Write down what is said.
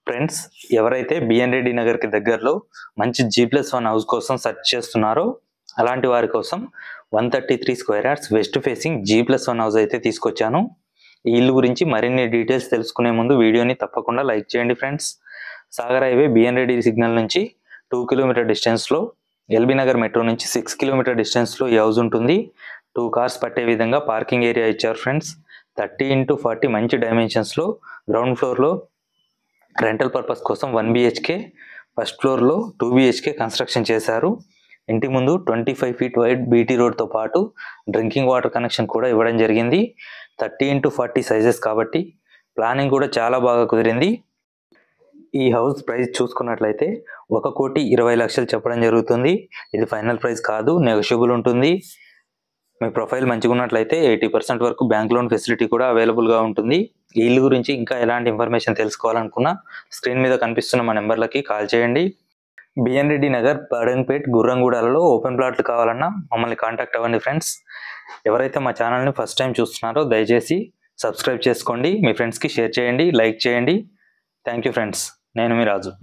Friends, ఎవరైతే B N Reddy Nagar కి దగ్గరలో మంచి G+1 హౌస్ కోసం సెర్చ్ చేస్తున్నారో అలాంటి వారి కోసం 133 square yards west facing G+1 house అయితే తీసుకొచ్చాను. ఈ ఇల్లు గురించి మరిన్ని డీటెయిల్స్ తెలుసుకునే ముందు వీడియోని తప్పకుండా లైక్ చేయండి friends. Sagar highway BN Reddy signal నుంచి 2 కిలోమీటర్ డిస్టెన్స్ లో, ఎల్బీ నగర్ మెట్రో నుంచి 6 కిలోమీటర్ డిస్టెన్స్ లో ఈ హౌస్ ఉంటుంది. 2 కార్స్ పట్టే విధంగా పార్కింగ్ ఏరియా ఇచ్చారు ఫ్రెండ్స్. 30x40 మంచి డైమెన్షన్స్ లో గ్రౌండ్ ఫ్లోర్ లో రెంటల్ పర్పస్ కోసం 1 BHK, ఫస్ట్ ఫ్లోర్ లో 2 BHK కన్స్ట్రక్షన్ చేశారు. ఇంటి ముందు 25 ఫీట్ వైడ్ బీటీ రోడ్ తో పాటు డ్రింకింగ్ వాటర్ కనెక్షన్ కూడా ఇవ్వడం జరిగింది. 30x40 సైజెస్ కాబట్టి ప్లానింగ్ కూడా చాలా బాగా కుదిరింది. ఈ హౌస్ ప్రైస్ చూసుకున్నట్లయితే 1,20,00,000 చెప్పడం జరుగుతుంది. ఇది ఫైనల్ ప్రైస్ కాదు, నెగోషియబుల్ ఉంటుంది. మీ ప్రొఫైల్ మంచిగా ఉన్నట్లయితే 80% వరకు బ్యాంక్ లోన్ ఫెసిలిటీ కూడా అవైలబుల్ గా ఉంటుంది. ఈ ఇల్లు గురించి ఇంకా ఎలాంటి ఇన్ఫర్మేషన్ తెలుసుకోవాలనుకున్నా స్క్రీన్ మీద కనిపిస్తున్న మా నెంబర్లకి కాల్ చేయండి. బిఎన్ రెడ్డి నగర్, బడంగ్పేట్, గుర్రంగూడలలో ఓపెన్ ప్లాట్లు కావాలన్నా మమ్మల్ని కాంటాక్ట్ అవ్వండి ఫ్రెండ్స్. ఎవరైతే మా ఛానల్ని ఫస్ట్ టైం చూస్తున్నారో దయచేసి సబ్స్క్రైబ్ చేసుకోండి, మీ ఫ్రెండ్స్కి షేర్ చేయండి, లైక్ చేయండి. Thank you friends. నేను మీ రాజు.